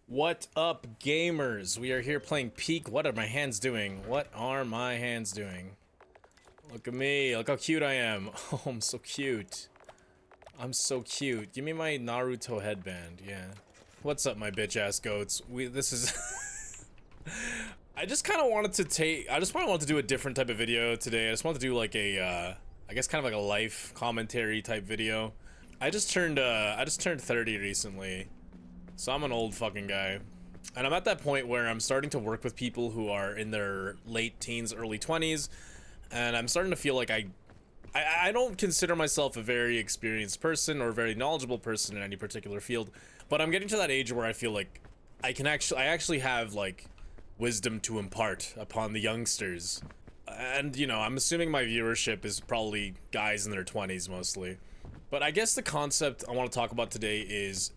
What up, gamers? We are here playing Peak. What are my hands doing? What are my hands doing? Look at me. Look how cute I am. Oh, I'm so cute. I'm so cute. Give me my Naruto headband. Yeah. What's up, my bitch-ass goats? This is... I just kind of wanted to wanted to do a different type of video today. I just wanted to do like a, I guess kind of like a life commentary type video. I just turned 30 recently. So I'm an old fucking guy. And I'm at that point where I'm starting to work with people who are in their late teens, early 20s. And I'm starting to feel like I don't consider myself a very experienced person or a very knowledgeable person in any particular field. But I'm getting to that age where I feel like I actually have like wisdom to impart upon the youngsters. And you know, I'm assuming my viewership is probably guys in their 20s mostly. But I guess the concept I want to talk about today is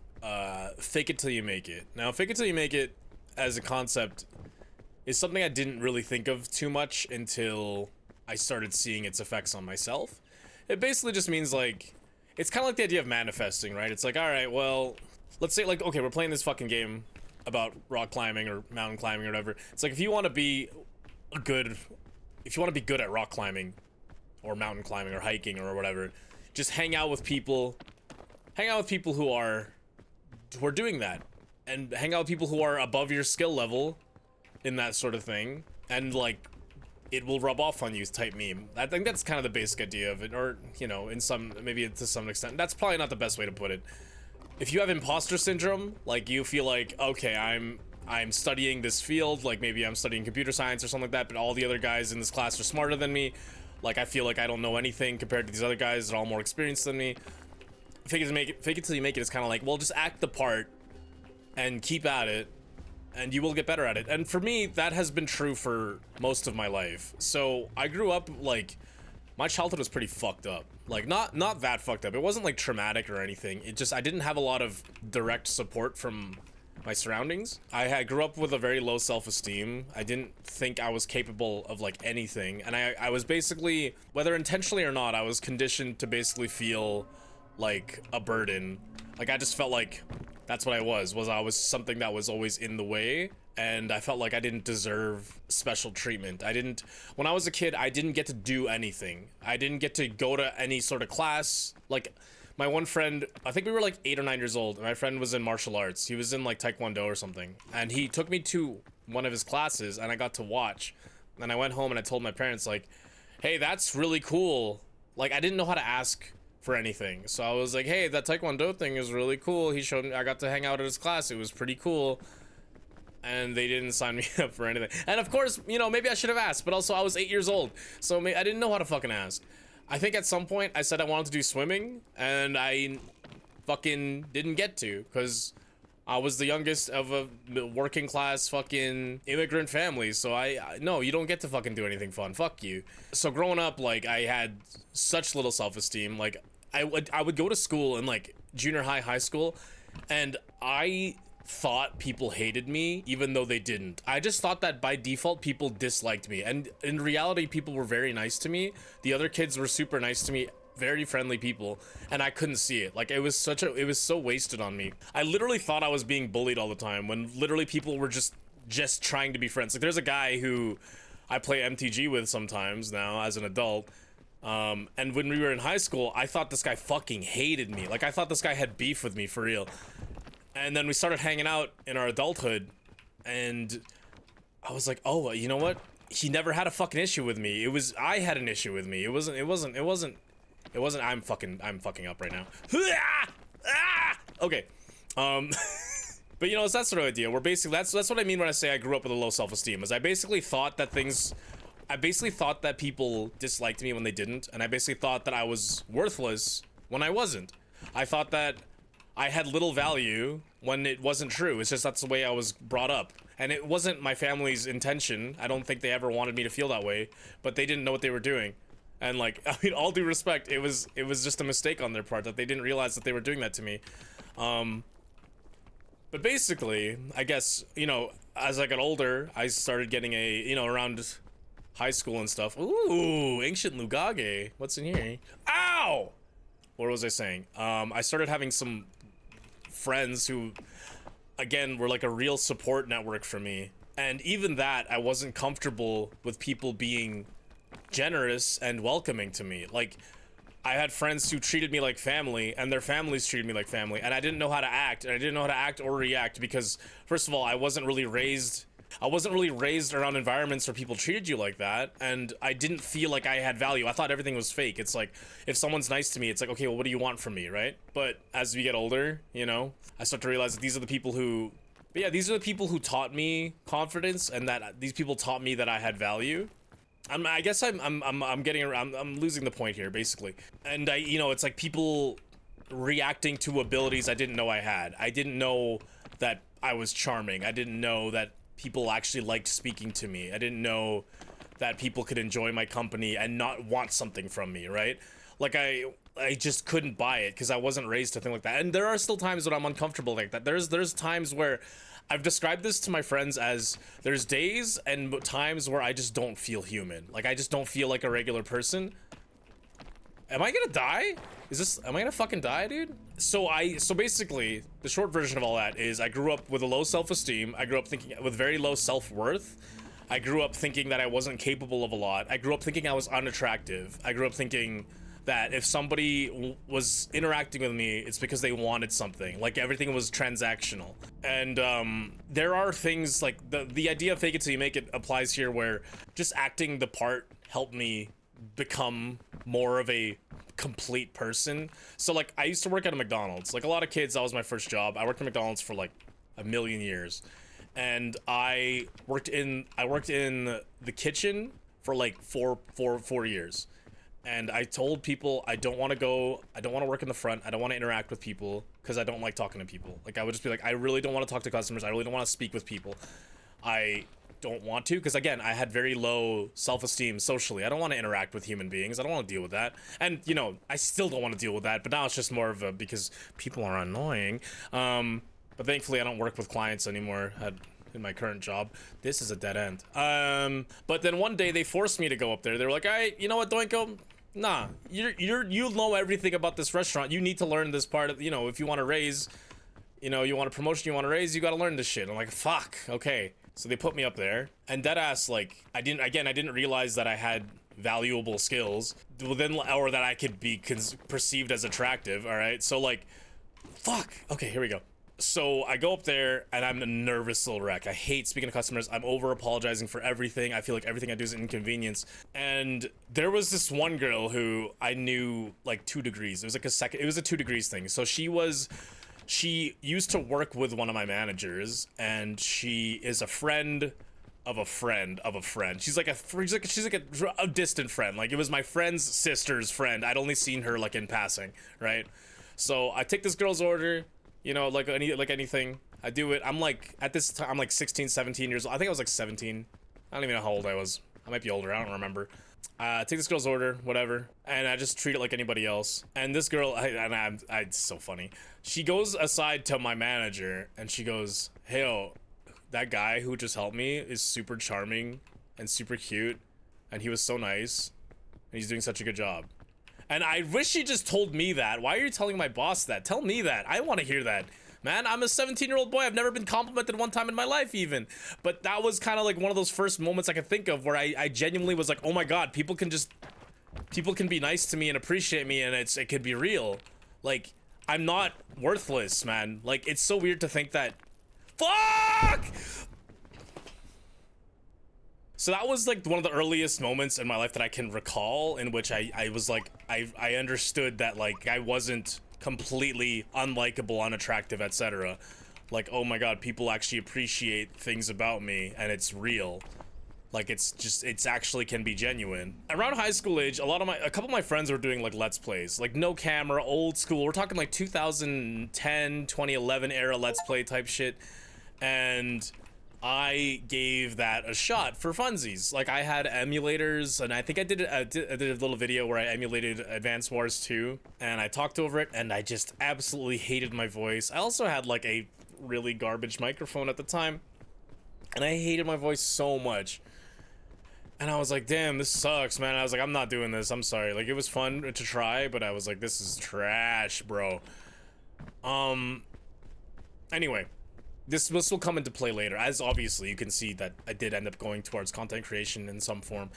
fake it till you make it. Now, fake it till you make it as a concept is something I didn't really think of too much until I started seeing its effects on myself. It basically just means like, it's kind of like the idea of manifesting, right? It's like, all right, well, let's say like, okay, we're playing this fucking game about rock climbing or mountain climbing or whatever. It's like, if you want to be good at rock climbing or mountain climbing or hiking or whatever, just hang out with people who are doing that, and hang out with people who are above your skill level in that sort of thing, and like it will rub off on you type meme. I think that's kind of the basic idea of it, or you know, maybe to some extent. That's probably not the best way to put it. If you have imposter syndrome, like you feel like, okay, I'm studying this field, like maybe I'm studying computer science or something like that, but all the other guys in this class are smarter than me. Like I feel like I don't know anything compared to these other guys that are all more experienced than me. Fake it till you make it is kind of like, well, just act the part and keep at it and you will get better at it. And for me, that has been true for most of my life. So I grew up like, my childhood was pretty fucked up. Like not that fucked up. It wasn't like traumatic or anything. It just, I didn't have a lot of direct support from my surroundings. I grew up with a very low self-esteem. I didn't think I was capable of like anything. And I was basically, whether intentionally or not, I was conditioned to basically feel like a burden. Like I just felt like that's what I was something that was always in the way, and I felt like I didn't deserve special treatment. When I was a kid, I didn't get to do anything. I didn't get to go to any sort of class. Like my one friend, I think we were like 8 or 9 years old, and my friend was in martial arts. He was in like Taekwondo or something, and he took me to one of his classes, and I got to watch. And I went home and I told my parents like, hey, that's really cool. Like I didn't know how to ask for anything, so I was like, hey, that Taekwondo thing is really cool. He showed me, I got to hang out at his class, it was pretty cool. And they didn't sign me up for anything. And of course, you know, maybe I should have asked, but also I was 8 years old, so I didn't know how to fucking ask. I think at some point I said I wanted to do swimming, and I fucking didn't get to, because I was the youngest of a working class fucking immigrant family, so no, you don't get to fucking do anything fun, fuck you. So growing up, like, I had such little self-esteem. Like, I would go to school in like junior high school, and I thought people hated me even though they didn't. I just thought that by default people disliked me, and in reality people were very nice to me. The other kids were super nice to me, very friendly people, and I couldn't see it. Like it was so wasted on me. I literally thought I was being bullied all the time when literally people were just trying to be friends. Like there's a guy who I play MTG with sometimes now as an adult. And when we were in high school, I thought this guy fucking hated me. Like I thought this guy had beef with me for real. And then we started hanging out in our adulthood, and I was like, oh, you know what? He never had a fucking issue with me. I had an issue with me. It wasn't, I'm fucking up right now. Okay. But you know, it's that sort of idea where basically that's what I mean when I say I grew up with a low self-esteem, is I basically thought that people disliked me when they didn't, and I basically thought that I was worthless when I wasn't. I thought that I had little value when it wasn't true. It's just that's the way I was brought up. And it wasn't my family's intention. I don't think they ever wanted me to feel that way, but they didn't know what they were doing. And like, I mean, all due respect, it was just a mistake on their part that they didn't realize that they were doing that to me. But basically, I guess, you know, as I got older, I started getting around high school and stuff. Ooh, ancient Lugage. What's in here? Ow! What was I saying? I started having some friends who again, were like a real support network for me. And even that, I wasn't comfortable with people being generous and welcoming to me. Like, I had friends who treated me like family, and their families treated me like family, and I didn't know how to act, and I didn't know how to act or react because, first of all, I wasn't really raised around environments where people treated you like that, and I didn't feel like I had value. I thought everything was fake. It's like, if someone's nice to me, it's like, okay, well, what do you want from me, right? But as we get older, you know, I start to realize that these are the people who, yeah, these are the people who taught me confidence, and that these people taught me that I had value. I guess I'm getting around. I'm losing the point here, basically. And you know, it's like people reacting to abilities I didn't know I had. I didn't know that I was charming. I didn't know that people actually liked speaking to me. I didn't know that people could enjoy my company and not want something from me, right? Like I just couldn't buy it because I wasn't raised to think like that. And there are still times when I'm uncomfortable like that. There's times where I've described this to my friends as there's days and times where I just don't feel human. Like I just don't feel like a regular person. Am I gonna die? Am I gonna fucking die, dude? So basically, the short version of all that is I grew up with a low self-esteem. I grew up thinking with very low self-worth. I grew up thinking that I wasn't capable of a lot. I grew up thinking I was unattractive. I grew up thinking that if somebody was interacting with me, it's because they wanted something. Like everything was transactional. And there are things like the idea of fake it till you make it applies here, where just acting the part helped me become more of a complete person. So like I used to work at a McDonald's. Like a lot of kids, that was my first job. I worked at McDonald's for like a million years. And I worked in the kitchen for like four years. And I told people I don't want to work in the front. I don't want to interact with people because I don't like talking to people. Like I would just be like, I really don't want to talk to customers. I really don't want to speak with people. I don't want to because again, I had very low self-esteem socially. I don't want to interact with human beings. I don't want to deal with that. And you know, I still don't want to deal with that, but now it's just more of a because people are annoying. But thankfully I don't work with clients anymore in my current job. This is a dead end. But then one day they forced me to go up there. They were like, all right, you know what, Doinko? Nah, you know everything about this restaurant. You need to learn this part of, you know, if you want to raise, you know, you want a promotion, you want to raise, you got to learn this shit. I'm like, fuck, okay. So they put me up there, and deadass, like, I didn't realize that I had valuable skills, or that I could be perceived as attractive, all right? So, like, fuck. Okay, here we go. So I go up there, and I'm a nervous little wreck. I hate speaking to customers. I'm over-apologizing for everything. I feel like everything I do is an inconvenience. And there was this one girl who I knew, like, 2 degrees. It was a 2 degrees thing. So she used to work with one of my managers, and she is a friend of a friend of a friend. She's like a distant friend. Like it was my friend's sister's friend. I'd only seen her like in passing, right? So I take this girl's order, you know, like anything. I do it. I'm like, at this time, I'm like 16, 17 years old. I think I was like 17. I don't even know how old I was. I might be older. I don't remember. Take this girl's order, whatever, and I just treat it like anybody else. And this girl, it's so funny. She goes aside to my manager, and she goes, hey, oh, that guy who just helped me is super charming and super cute, and he was so nice, and he's doing such a good job. And I wish she just told me that. Why are you telling my boss that? Tell me that. I want to hear that. Man, I'm a 17-year-old boy. I've never been complimented one time in my life even. But that was kind of like one of those first moments I could think of where I genuinely was like, oh my god, people can be nice to me and appreciate me, and it could be real. Like, I'm not worthless, man. Like, it's so weird to think that. Fuck! So that was like one of the earliest moments in my life that I can recall in which I was like, I understood that like I wasn't completely unlikable, unattractive, etc. Like, oh my god, people actually appreciate things about me and it's real. Like it's actually can be genuine. Around high school age, a couple of my friends were doing like Let's Plays, like no camera, old school. We're talking like 2010, 2011 era Let's Play type shit. And I gave that a shot for funsies. Like I had emulators, and I think I did a little video where I emulated Advance Wars 2, and I talked over it, and I just absolutely hated my voice. I also had like a really garbage microphone at the time, and I hated my voice so much. And I was like, damn, this sucks, man. I was like, I'm not doing this. I'm sorry. Like, it was fun to try, but I was like, this is trash, bro. Anyway. this will come into play later, as obviously you can see that I did end up going towards content creation in some form.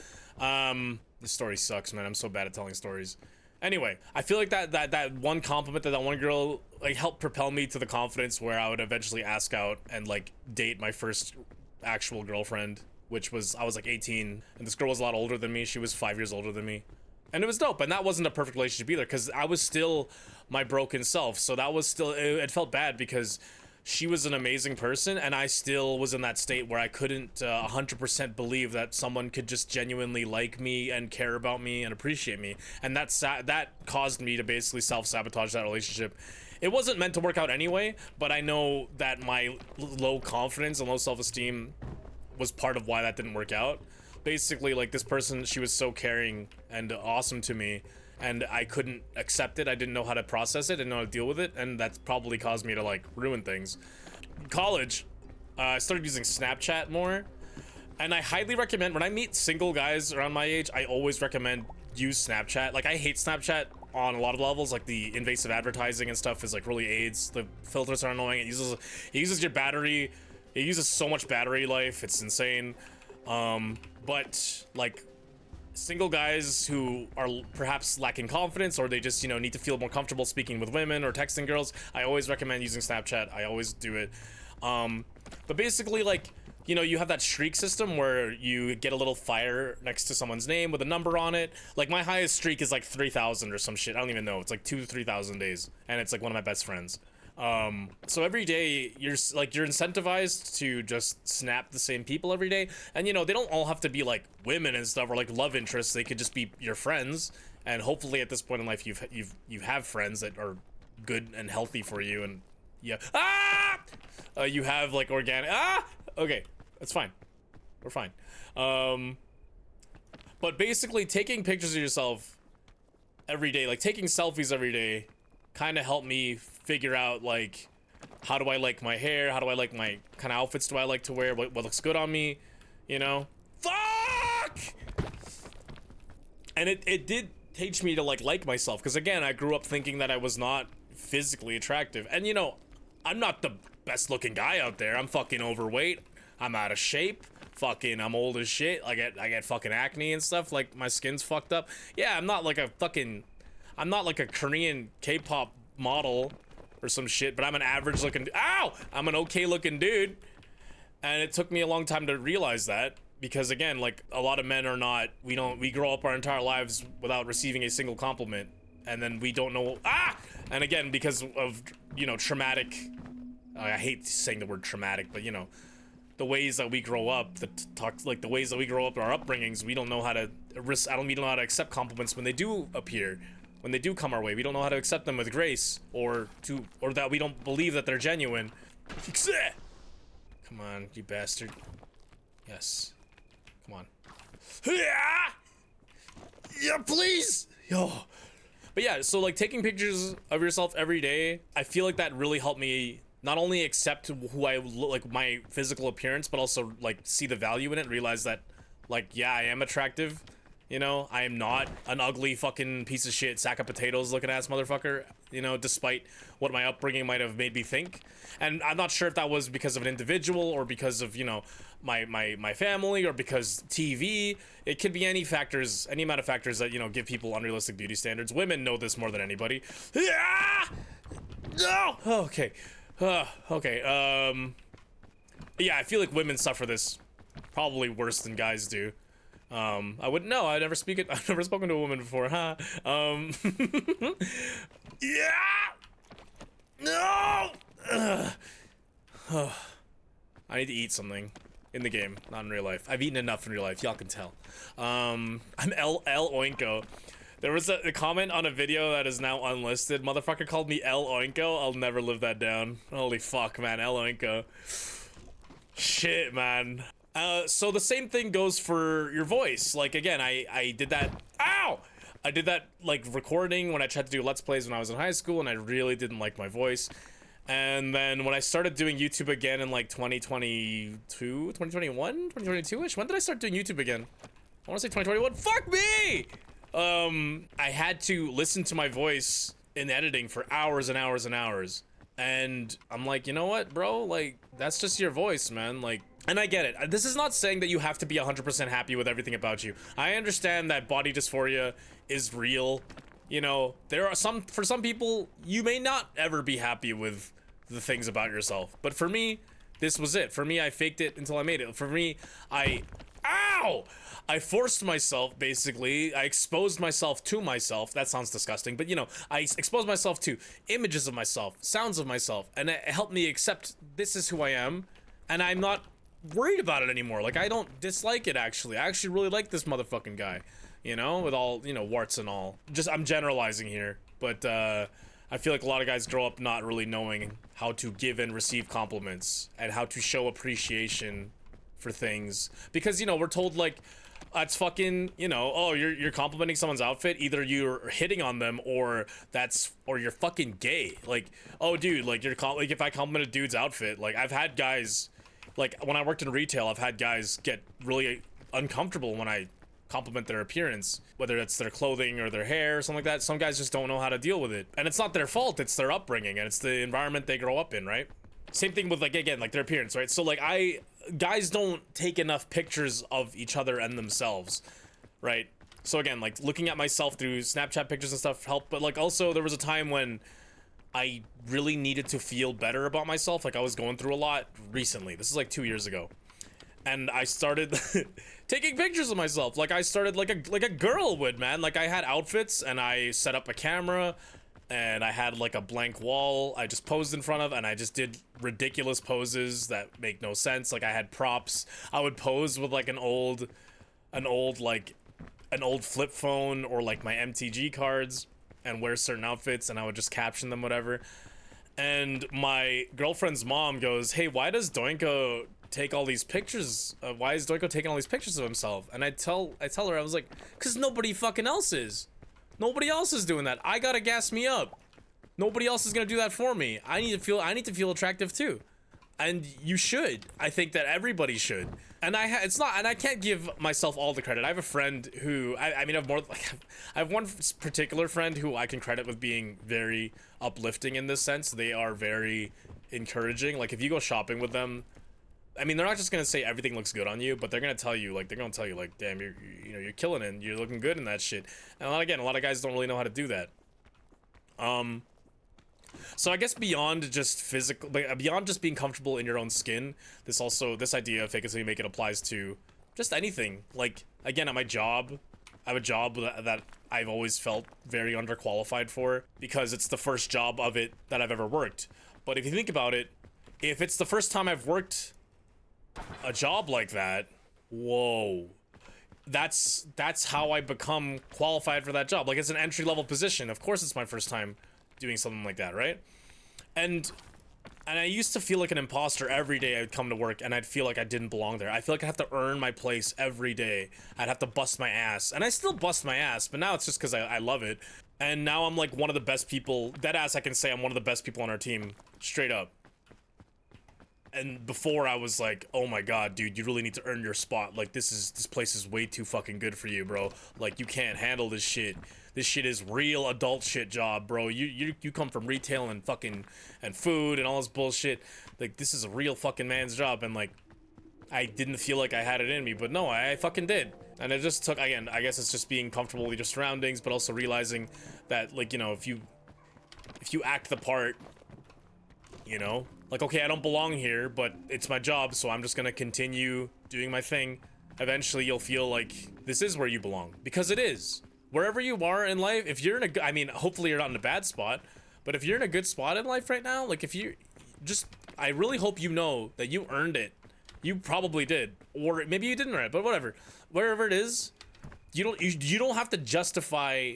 This story sucks, man. I'm so bad at telling stories. Anyway, I feel like that one compliment that one girl like helped propel me to the confidence where I would eventually ask out and like date my first actual girlfriend, which was, I was like 18, and this girl was a lot older than me. She was 5 years older than me, and it was dope. And that wasn't a perfect relationship either, because I was still my broken self. So that was still, it felt bad because she was an amazing person, and I still was in that state where I couldn't 100% believe that someone could just genuinely like me and care about me and appreciate me. And that caused me to basically self-sabotage that relationship. It wasn't meant to work out anyway, but I know that my low confidence and low self-esteem was part of why that didn't work out. Basically, like, this person, she was so caring and awesome to me, and I couldn't accept it. I didn't know how to process it, didn't know how to deal with it, and that's probably caused me to like ruin things. In college, I started using Snapchat more, and I highly recommend, when I meet single guys around my age, I always recommend use Snapchat. Like, I hate Snapchat on a lot of levels. Like, the invasive advertising and stuff is like really aids. The filters are annoying. It uses your battery. It uses so much battery life. It's insane. But like, single guys who are perhaps lacking confidence, or they just, you know, need to feel more comfortable speaking with women or texting girls, I always recommend using Snapchat. I always do it. But basically, like, you know, you have that streak system where you get a little fire next to someone's name with a number on it. Like, my highest streak is like 3,000 or some shit. I don't even know. It's like 2,000 to 3,000 days, and it's like one of my best friends. So every day you're incentivized to just snap the same people every day. And, you know, they don't all have to be like women and stuff or like love interests. They could just be your friends. And hopefully at this point in life, you have friends that are good and healthy for you. And yeah, you have like organic, okay, that's fine. We're fine. But basically taking pictures of yourself every day, like taking selfies every day, kind of helped me figure out, like, how do I like my hair? How do I like my kind of outfits do I like to wear? What looks good on me, you know? Fuck! And it did teach me to like myself, because again, I grew up thinking that I was not physically attractive. And, you know, I'm not the best looking guy out there. I'm fucking overweight. I'm out of shape. Fucking, I'm old as shit. I get fucking acne and stuff. Like, my skin's fucked up. Yeah, I'm not like a Korean K-pop model or some shit, but I'm an average looking, I'm an okay looking dude. And it took me a long time to realize that, because again, like, a lot of men are not, we grow up our entire lives without receiving a single compliment, and then we don't know, and again, because of, you know, traumatic, I hate saying the word traumatic, but, you know, the ways that we grow up, the ways that we grow up, our upbringings, we don't know how to we don't know how to accept compliments when they do appear. When they do come our way, we don't know how to accept them with grace, or that we don't believe that they're genuine. Come on, you bastard. Yes. Come on. Yeah, please. Yo. But yeah, so like taking pictures of yourself every day, I feel like that really helped me not only accept who I look, like my physical appearance, but also like see the value in it, realize that, like, yeah, I am attractive. You know, I am not an ugly fucking piece of shit, sack of potatoes looking ass motherfucker, you know, despite what my upbringing might have made me think. And I'm not sure if that was because of an individual or because of, you know, my family, or because TV. It could be any factors, any amount of factors that, you know, give people unrealistic beauty standards. Women know this more than anybody. No! Okay. Okay. Yeah, I feel like women suffer this probably worse than guys do. I wouldn't know. I've never spoken to a woman before, huh? Yeah! No! I need to eat something in the game, not in real life. I've eaten enough in real life, y'all can tell. I'm L Oinko. There was a comment on a video that is now unlisted. Motherfucker called me L Oinko. I'll never live that down. Holy fuck, man. L Oinko. Shit, man. So the same thing goes for your voice. Like, again, I did that, I did that, like, recording when I tried to do Let's Plays when I was in high school, and I really didn't like my voice. And then when I started doing YouTube again in, like, 2022, 2021, 2022-ish? When did I start doing YouTube again? I want to say 2021. Fuck me! I had to listen to my voice in editing for hours and hours and hours. And I'm like, you know what, bro? Like, that's just your voice, man. Like, and I get it. This is not saying that you have to be 100% happy with everything about you. I understand that body dysphoria is real. You know, there are for some people, you may not ever be happy with the things about yourself. But for me, this was it. For me, I faked it until I made it. For me, ow! I forced myself, basically. I exposed myself to myself. That sounds disgusting, but you know, I exposed myself to images of myself, sounds of myself, and it helped me accept this is who I am, and I'm not worried about it anymore. Like, I don't dislike it, actually. I actually really like this motherfucking guy, you know, with all, you know, warts and all. Just, I'm generalizing here, but, I feel like a lot of guys grow up not really knowing how to give and receive compliments and how to show appreciation for things, because, you know, we're told, like, that's fucking, you know, oh, you're complimenting someone's outfit, either you're hitting on them or you're fucking gay. Like, oh dude, like like if I compliment a dude's outfit, like I've had guys, like when I worked in retail, I've had guys get really uncomfortable when I compliment their appearance, whether it's their clothing or their hair or something like that. Some guys just don't know how to deal with it, and it's not their fault, it's their upbringing and it's the environment they grow up in, right? Same thing with, like, again, like their appearance, right? So like guys don't take enough pictures of each other and themselves, right? So again, like looking at myself through Snapchat pictures and stuff helped, but like also there was a time when I really needed to feel better about myself. Like I was going through a lot recently. This is like 2 years ago. And I started taking pictures of myself. Like I started like a girl would, man. Like I had outfits and I set up a camera and I had like a blank wall I just posed in front of, and I just did ridiculous poses that make no sense. Like I had props. I would pose with like an old flip phone or like my MTG cards and wear certain outfits, and I would just caption them, whatever. And my girlfriend's mom goes, "Hey, why does Doinko take all these pictures? Why is Doinko taking all these pictures of himself?" And I tell her, I was like, "Cause nobody fucking else is. Nobody else is doing that. I gotta gas me up. Nobody else is gonna do that for me. I need to feel attractive too, and you should. I think that everybody should. And I can't give myself all the credit. I have a friend who I have one particular friend who I can credit with being very uplifting in this sense. They are very encouraging. Like if you go shopping with them, I mean, they're not just gonna say everything looks good on you, but they're gonna tell you, like, damn, you're killing it, and you're looking good in that shit. And a lot of guys don't really know how to do that. So I guess beyond just beyond just being comfortable in your own skin, this idea of fake it till you make it applies to just anything. Like, again, at my job, I have a job that I've always felt very underqualified for because it's the first job of it that I've ever worked. But if you think about it, if it's the first time I've worked a job like that, whoa, that's how I become qualified for that job. Like, it's an entry-level position. Of course it's my first time doing something like that, right? And I used to feel like an imposter every day I would come to work, and I'd feel like I didn't belong there. I feel like I have to earn my place every day. I'd have to bust my ass, and I still bust my ass, but now it's just because I love it. And now I'm like one of the best people, dead ass I can say I'm one of the best people on our team, straight up. And before I was like, oh my god, dude, you really need to earn your spot. Like, this place is way too fucking good for you, bro. Like, you can't handle this shit. This shit is real adult shit job, bro. You come from retail and fucking and food and all this bullshit. Like, this is a real fucking man's job. And like, I didn't feel like I had it in me, but no, I fucking did. And it just took, again, I guess it's just being comfortable with your surroundings, but also realizing that, like, you know, if you act the part, you know, like, okay, I don't belong here, but it's my job, so I'm just gonna continue doing my thing. Eventually, you'll feel like this is where you belong, because it is. Wherever you are in life, if you're in a, I mean, hopefully you're not in a bad spot, but if you're in a good spot in life right now, like, if you just, I really hope you know that you earned it. You probably did, or maybe you didn't earn it, but whatever. Wherever it is, you don't have to justify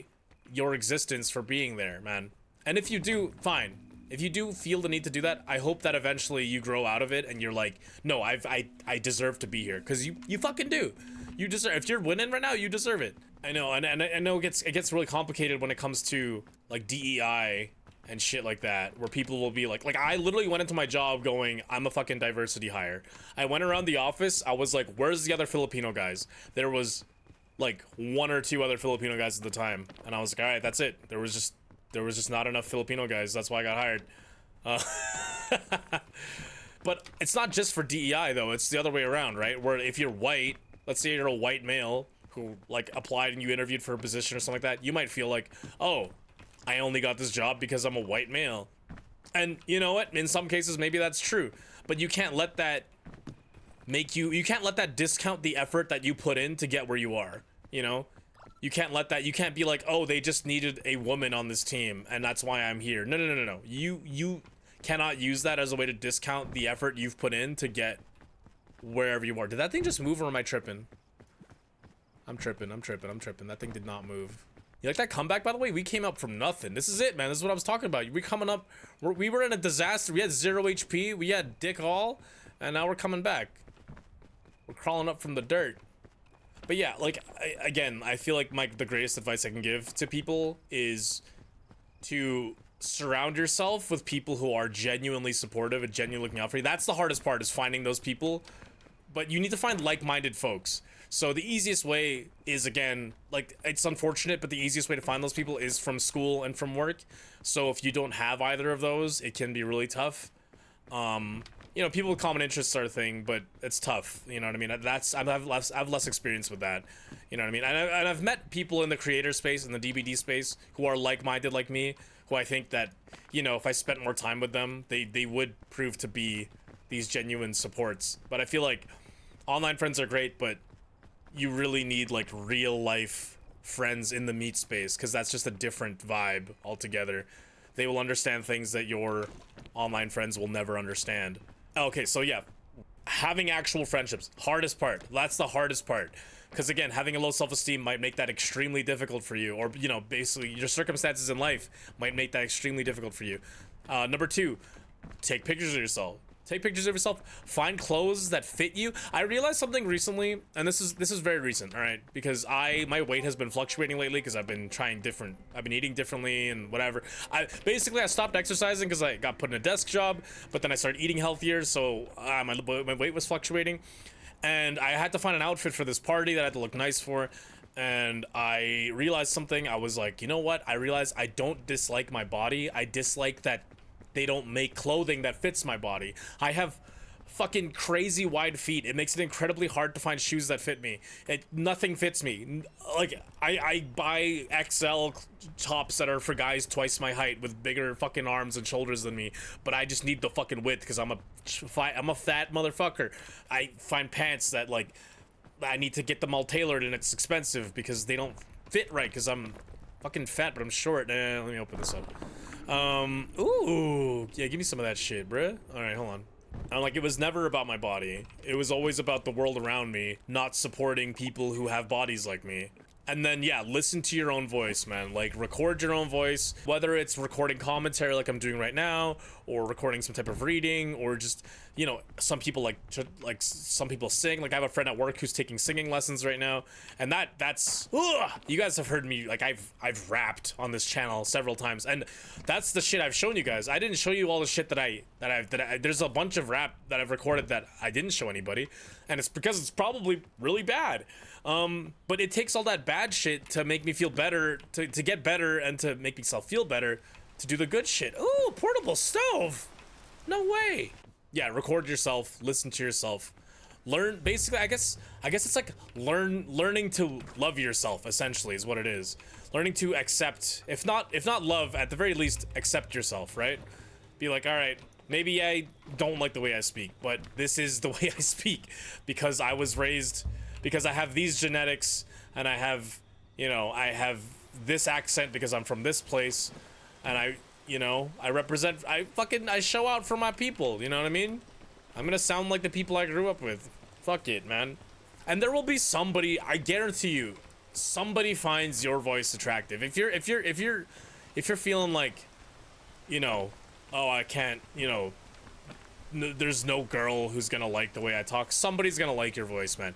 your existence for being there, man. And if you do, fine. If you do feel the need to do that, I hope that eventually you grow out of it and you're like, no, I deserve to be here, because you fucking do. You deserve. If you're winning right now, you deserve it. I know, and I know it gets really complicated when it comes to like DEI and shit like that, where people will be like I literally went into my job going, I'm a fucking diversity hire. I went around the office, I was like, where's the other Filipino guys? There was like 1 or 2 other Filipino guys at the time, and I was like, all right, that's it. There was just not enough Filipino guys. That's why I got hired. But it's not just for DEI though, it's the other way around, right? Where if you're white, let's say you're a white male who like applied and you interviewed for a position or something like that, you might feel like, oh, I only got this job because I'm a white male. And you know what? In some cases, maybe that's true, but you can't let that you can't let that discount the effort that you put in to get where you are, you know? You can't let that, you can't be like, oh, they just needed a woman on this team and that's why I'm here. No, no, no, no, no. You cannot use that as a way to discount the effort you've put in to get wherever you are. Did that thing just move or am I tripping? I'm tripping. That thing did not move. You like that comeback, by the way? We came up from nothing. This is it, man. This is what I was talking about. We coming up, we were in a disaster. We had 0 HP. We had dick all, and now we're coming back. We're crawling up from the dirt. But yeah, like, again, I feel like the greatest advice I can give to people is to surround yourself with people who are genuinely supportive and genuinely looking out for you. That's the hardest part, is finding those people. But you need to find like-minded folks. So the easiest way is, again, like, it's unfortunate, but the easiest way to find those people is from school and from work. So if you don't have either of those, it can be really tough. You know, people with common interests are a thing, but it's tough. You know what I mean? I have less experience with that. You know what I mean? And I've met people in the creator space, in the DBD space, who are like-minded like me, who I think that, you know, if I spent more time with them, they would prove to be these genuine supports. But I feel like online friends are great, but you really need like real life friends in the meat space, because that's just a different vibe altogether. They will understand things that your online friends will never understand. Okay, so yeah, having actual friendships, hardest part. That's the hardest part, because again, having a low self-esteem might make that extremely difficult for you, or, you know, basically your circumstances in life might make that extremely difficult for you. Number 2, take pictures of yourself. Take pictures of yourself. Find clothes that fit you. I realized something recently, and this is very recent, all right? Because my weight has been fluctuating lately because I've been trying different. I've been eating differently and whatever. I stopped exercising because I got put in a desk job, but then I started eating healthier, so my weight was fluctuating, and I had to find an outfit for this party that I had to look nice for. And I realized something. I was like, you know what? I realized I don't dislike my body. I dislike that they don't make clothing that fits my body. I have fucking crazy wide feet. It makes it incredibly hard to find shoes that fit me. Nothing fits me. Like, I buy XL tops that are for guys twice my height with bigger fucking arms and shoulders than me, but I just need the fucking width because I'm a fat motherfucker. I find pants that, like, I need to get them all tailored, and it's expensive because they don't fit right because I'm fucking fat, but I'm short. Let me open this up. Ooh, yeah, give me some of that shit, bruh. All right, hold on. I'm like, it was never about my body. It was always about the world around me, not supporting people who have bodies like me. And then, yeah, listen to your own voice, man. Like, record your own voice, whether it's recording commentary like I'm doing right now, or recording some type of reading, or just, you know, some people some people sing. Like, I have a friend at work who's taking singing lessons right now, and that's you guys have heard me, like, I've rapped on this channel several times, and that's the shit I've shown you guys. I didn't show you all the shit there's a bunch of rap that I've recorded that I didn't show anybody, and it's because it's probably really bad. But it takes all that bad shit to make me feel better, to get better, and to make myself feel better, to do the good shit. Ooh, portable stove! No way! Yeah, record yourself, listen to yourself. Learn, basically, I guess it's like learning to love yourself, essentially, is what it is. Learning to accept, if not love, at the very least, accept yourself, right? Be like, alright, maybe I don't like the way I speak, but this is the way I speak, because I was raised... because I have these genetics, and I have, you know, I have this accent because I'm from this place, and I show out for my people, you know what I mean? I'm gonna sound like the people I grew up with. Fuck it, man. And there will be somebody, I guarantee you, somebody finds your voice attractive. If you're feeling like, you know, oh, I can't, you know, there's no girl who's gonna like the way I talk, somebody's gonna like your voice, man.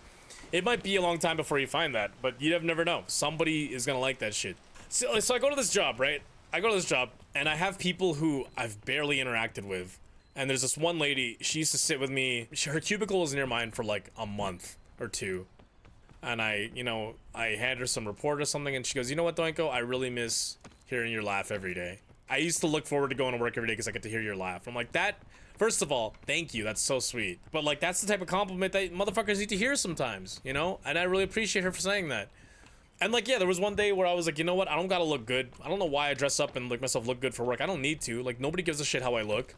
It might be a long time before you find that, but you never know. Somebody is gonna like that shit. So I go to this job, right? I go to this job, and I have people who I've barely interacted with. And there's this one lady, she used to sit with me. Her cubicle was near mine for like a month or two. And I hand her some report or something, and she goes, you know what, Doinko? I really miss hearing your laugh every day. I used to look forward to going to work every day because I get to hear your laugh. I'm like, that, first of all, thank you, that's so sweet. But like, that's the type of compliment that motherfuckers need to hear sometimes, you know? And I really appreciate her for saying that. And like, yeah, there was one day where I was like, you know what, I don't gotta look good. I don't know why I dress up and make myself look good for work. I don't need to. Like, nobody gives a shit how I look.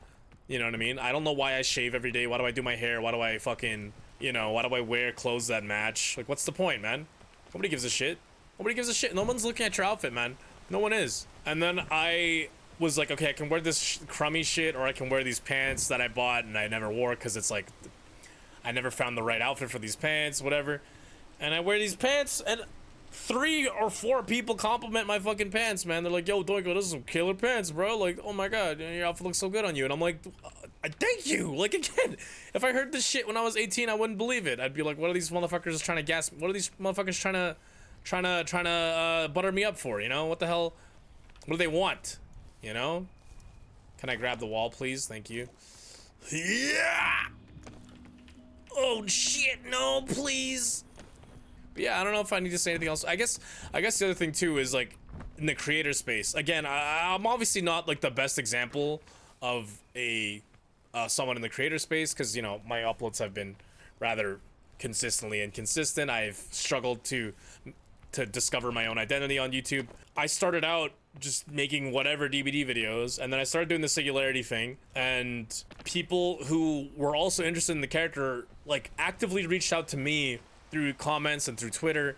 You know what I mean? I don't know why I shave every day. Why do I do my hair? Why do I fucking, you know, why do I wear clothes that match? Like, what's the point, man? Nobody gives a shit. Nobody gives a shit. No one's looking at your outfit, man. No one is. And then I was like, okay, I can wear this crummy shit, or I can wear these pants that I bought and I never wore because it's like, I never found the right outfit for these pants, whatever. And I wear these pants, and 3 or 4 people compliment my fucking pants, man. They're like, yo, Doinko, those are some killer pants, bro. Like, oh my god, your outfit looks so good on you. And I'm like, thank you. Like, again, if I heard this shit when I was 18, I wouldn't believe it. I'd be like, what are these motherfuckers trying to gas? What are these motherfuckers trying to butter me up for? You know, what the hell? What do they want? You know? Can I grab the wall, please? Thank you. Yeah. Oh shit, no, please. But yeah, I don't know if I need to say anything else. I guess the other thing too is like in the creator space. Again, I'm obviously not like the best example of a someone in the creator space, because you know my uploads have been rather consistently inconsistent. I've struggled to discover my own identity on YouTube. I started out just making whatever DVD videos, and then I started doing the singularity thing, and people who were also interested in the character like actively reached out to me through comments and through Twitter,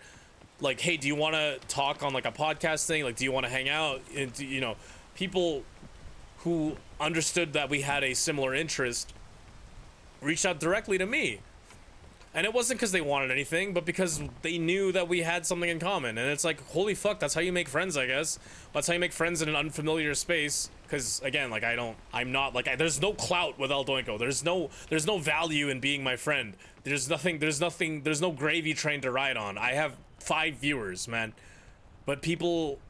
like, hey, do you want to talk on like a podcast thing? Like, do you want to hang out? And you know, people who understood that we had a similar interest reached out directly to me. And it wasn't because they wanted anything, but because they knew that we had something in common. And it's like, holy fuck, that's how you make friends, I guess. That's how you make friends in an unfamiliar space. Because again, like, I'm not like, there's no clout with El Doinko. There's no value in being my friend. There's no gravy train to ride on. I have 5 viewers, man. But people,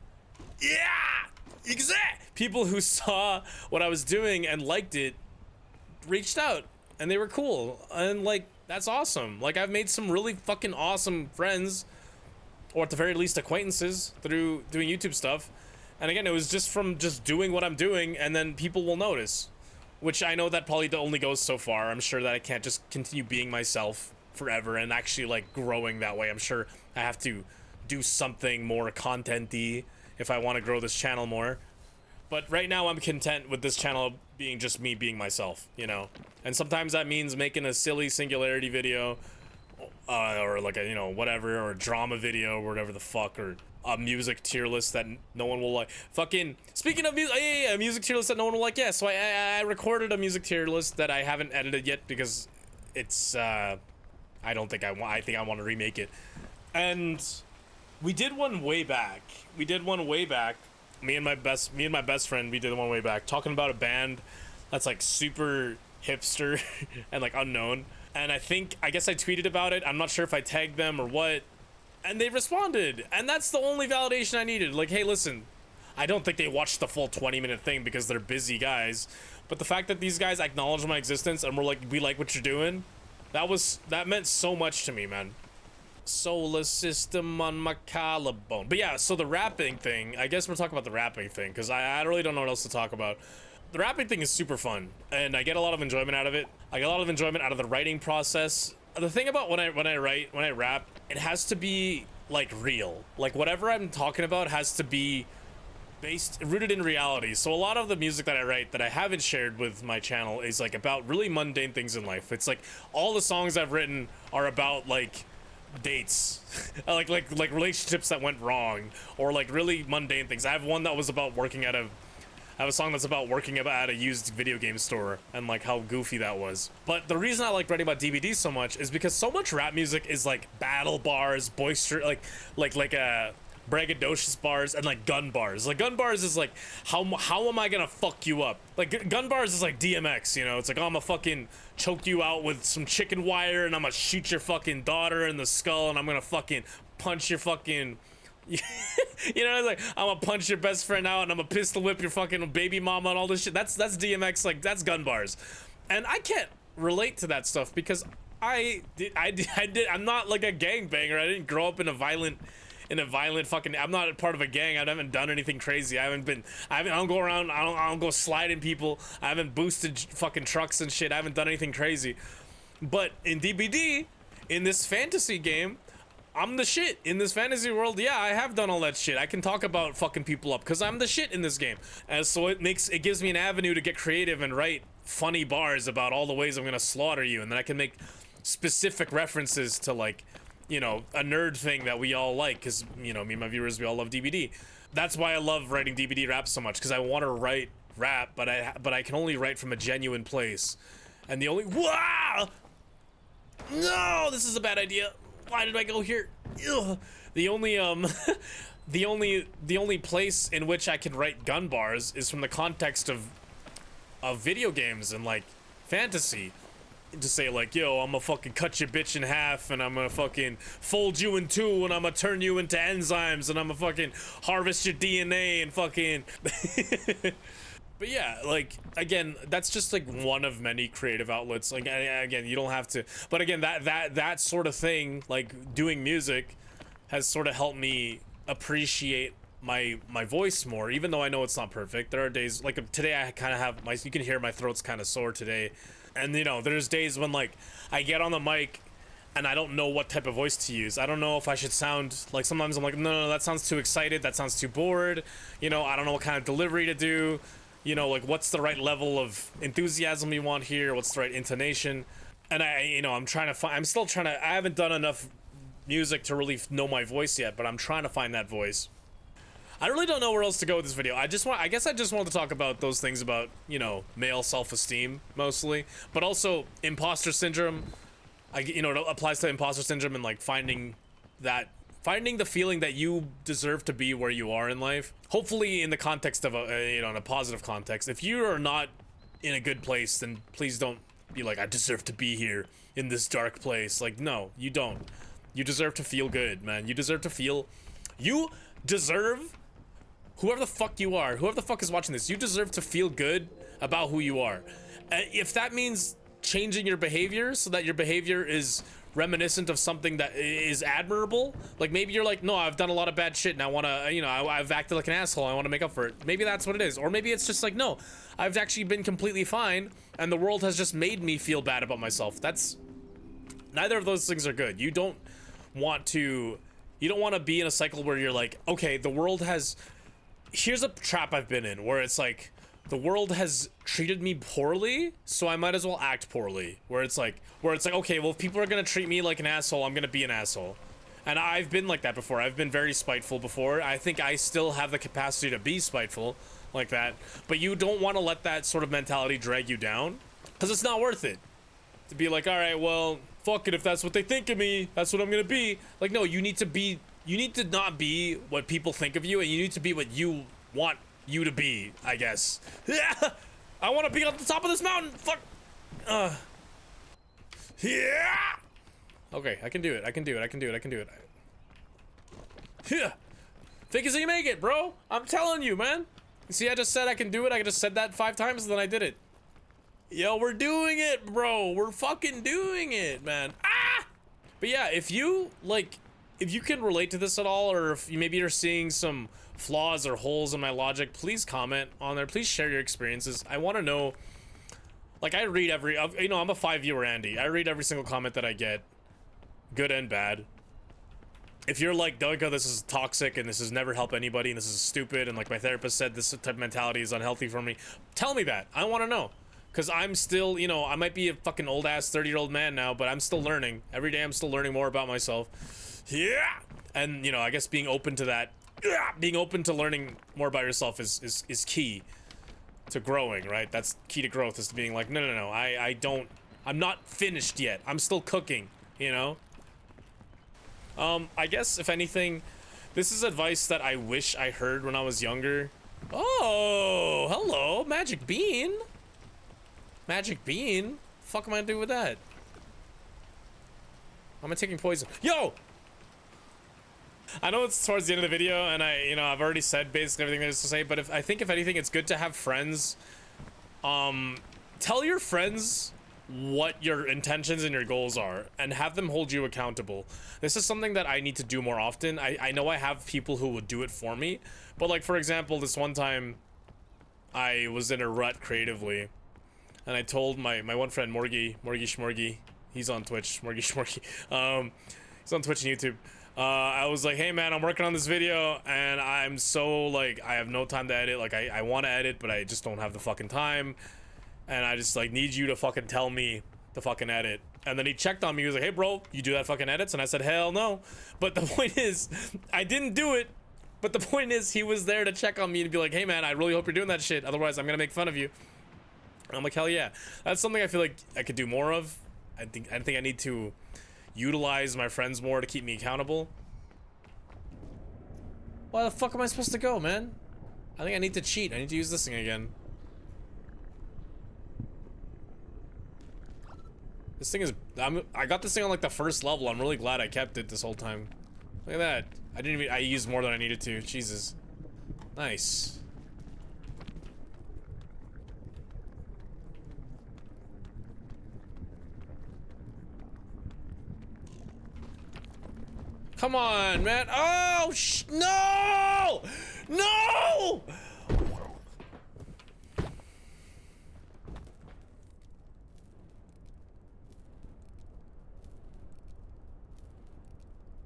yeah, exact. People who saw what I was doing and liked it reached out, and they were cool. And like, that's awesome. Like, I've made some really fucking awesome friends, or at the very least acquaintances, through doing YouTube stuff. And again, it was just from just doing what I'm doing, and then people will notice. Which I know that probably only goes so far. I'm sure that I can't just continue being myself forever and actually like growing that way. I'm sure I have to do something more content-y if I want to grow this channel more. But right now I'm content with this channel being just me being myself, you know? And sometimes that means making a silly singularity video, or like a, you know, whatever, or a drama video, or whatever the fuck, or a music tier list that no one will like. Fucking, speaking of music, yeah, a music tier list that no one will like, yeah, so I recorded a music tier list that I haven't edited yet because it's, I think I want to remake it. And we did one way back. Me and my best friend, we did one way back, talking about a band that's like super hipster and like unknown. And I guess I tweeted about it. I'm not sure if I tagged them or what. And they responded. And that's the only validation I needed. Like, hey, listen, I don't think they watched the full 20-minute thing because they're busy guys. But the fact that these guys acknowledged my existence and were like, we like what you're doing, that meant so much to me, man. Solar system on my collarbone. But yeah, so the rapping thing, I guess we're talking about the rapping thing, because I really don't know what else to talk about. The rapping thing is super fun, and I get a lot of enjoyment out of it. I get a lot of enjoyment out of the writing process. The thing about when I rap, it has to be like real. Like whatever I'm talking about has to be rooted in reality. So a lot of the music that I write that I haven't shared with my channel is like about really mundane things in life. It's like all the songs I've written are about like dates, like relationships that went wrong, or like really mundane things. I have one that was about I have a song that's about working at a used video game store and like how goofy that was. But the reason I like writing about DVDs so much is because so much rap music is like battle bars, boisterous, like braggadocious bars, and like gun bars. Like gun bars is like how am I gonna fuck you up? Like gun bars is like DMX, you know? It's like, oh, I'm gonna fucking choke you out with some chicken wire, and I'm gonna shoot your fucking daughter in the skull, and I'm gonna fucking punch your fucking you know, like I'm gonna punch your best friend out, and I'm gonna pistol whip your fucking baby mama and all this shit. That's DMX, like that's gun bars. And I can't relate to that stuff because I'm not like a gangbanger. I didn't grow up in a violent in a violent fucking. I'm not part of a gang. I haven't done anything crazy. I don't go around. I don't go sliding people. I haven't boosted fucking trucks and shit. I haven't done anything crazy. But in DBD, in this fantasy game, I'm the shit in this fantasy world. Yeah, I have done all that shit. I can talk about fucking people up because I'm the shit in this game. And so it gives me an avenue to get creative and write funny bars about all the ways I'm gonna slaughter you, and then I can make specific references to, like, you know, a nerd thing that we all like, because, you know, me and my viewers, we all love DBD. That's why I love writing DBD rap so much, because I want to write rap, but I can only write from a genuine place. And the only no, this is a bad idea. Why did I go here? Ugh. The only the only place in which I can write gun bars is from the context of video games and, like, fantasy. To say, like, yo, I'm gonna fucking cut your bitch in half, and I'm gonna fucking fold you in two, and I'm gonna turn you into enzymes, and I'm gonna fucking harvest your DNA and fucking but yeah, like, again, that's just like one of many creative outlets. Like, again, you don't have to, but again, that sort of thing, like doing music, has sort of helped me appreciate my voice more, even though I know it's not perfect. There are days, like today, I kind of have you can hear my throat's kind of sore today. And, you know, there's days when, like, I get on the mic and I don't know what type of voice to use. I don't know if I should sound, like, sometimes I'm like, no, that sounds too excited, that sounds too bored. You know, I don't know what kind of delivery to do. You know, like, what's the right level of enthusiasm you want here? What's the right intonation? And I'm still trying to, I haven't done enough music to really know my voice yet, but I'm trying to find that voice. I really don't know where else to go with this video. I guess I just wanted to talk about those things about, you know, male self-esteem mostly, but also imposter syndrome. You know, it applies to imposter syndrome and, like, finding the feeling that you deserve to be where you are in life. Hopefully in the context of you know, in a positive context. If you are not in a good place, then please don't be like, I deserve to be here in this dark place. Like, no, you don't. You deserve to feel good, man. You deserve, whoever the fuck you are, whoever the fuck is watching this, you deserve to feel good about who you are. If that means changing your behavior so that your behavior is reminiscent of something that is admirable, like maybe you're like, no, I've done a lot of bad shit and I want to, you know, I've acted like an asshole, I want to make up for it. Maybe that's what it is. Or maybe it's just like, no, I've actually been completely fine and the world has just made me feel bad about myself. Neither of those things are good. You don't want to be in a cycle where you're like, okay, here's a trap I've been in where it's like, the world has treated me poorly, so I might as well act poorly. Where it's like, okay, well, if people are gonna treat me like an asshole, I'm gonna be an asshole. And I've been like that before. I've been very spiteful before. I think I still have the capacity to be spiteful like that. But you don't want to let that sort of mentality drag you down, because it's not worth it. To be like, all right, well, fuck it, if that's what they think of me, that's what I'm gonna be. Like, no, you need to not be what people think of you, and you need to be what you want you to be, I guess. I want to be on the top of this mountain. Fuck. Yeah. Okay, I can do it. I can do it. Yeah. Fake it till you make it, bro. I'm telling you, man. You see, I just said I can do it. I just said that 5 times, and then I did it. Yo, we're doing it, bro. We're fucking doing it, man. Ah! But yeah, if you can relate to this at all, or if maybe you're seeing some flaws or holes in my logic, please comment on there. Please share your experiences. I want to know. Like, I read I'm a 5-viewer Andy. I read every single comment that I get, good and bad. If you're like, Doinko, this is toxic and this has never helped anybody and this is stupid and, like, my therapist said this type of mentality is unhealthy for me, tell me that. I want to know. Because I'm still, you know, I might be a fucking old-ass 30-year-old man now, but I'm still learning. Every day I'm still learning more about myself. Yeah! And, you know, I guess being open to that, being open to learning more about yourself is key to growing, right? That's key to growth, is to being like, no, I'm not finished yet. I'm still cooking, you know? I guess, if anything, this is advice that I wish I heard when I was younger. Oh, hello, Magic Bean. Magic Bean? The fuck am I gonna do with that? Am I taking poison? Yo! I know it's towards the end of the video, and I've already said basically everything there's to say, but I think if anything, it's good to have friends. Tell your friends what your intentions and your goals are and have them hold you accountable. This is something that I need to do more often. I know I have people who would do it for me, but like for example, this one time I was in a rut creatively and I told my one friend Morgy Schmorgy, he's on Twitch, Morgy Schmorgy, he's on Twitch and YouTube. I was like, hey man, I'm working on this video and I'm so like, I have no time to edit. Like I want to edit, but I just don't have the fucking time. And I just like need you to fucking tell me to fucking edit. And then he checked on me. He was like, hey bro, you do that fucking edits? And I said, hell no. But the point is, I didn't do it. But the point is, he was there to check on me and be like, hey man, I really hope you're doing that shit. Otherwise, I'm gonna make fun of you. And I'm like, hell yeah. That's something I feel like I could do more of. I think I need to utilize my friends more to keep me accountable. Why the fuck am I supposed to go, man? I think I need to cheat. I need to use this thing again. This thing is, I got this thing on like the first level. I'm really glad I kept it this whole time. Look at that. I used more than I needed to. Jesus. Nice. Come on, man. Oh, no! No!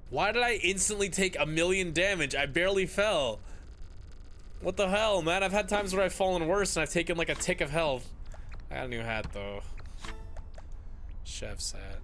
Why did I instantly take 1,000,000 damage? I barely fell. What the hell, man? I've had times where I've fallen worse and I've taken like a tick of health. I got a new hat though. Chef's hat.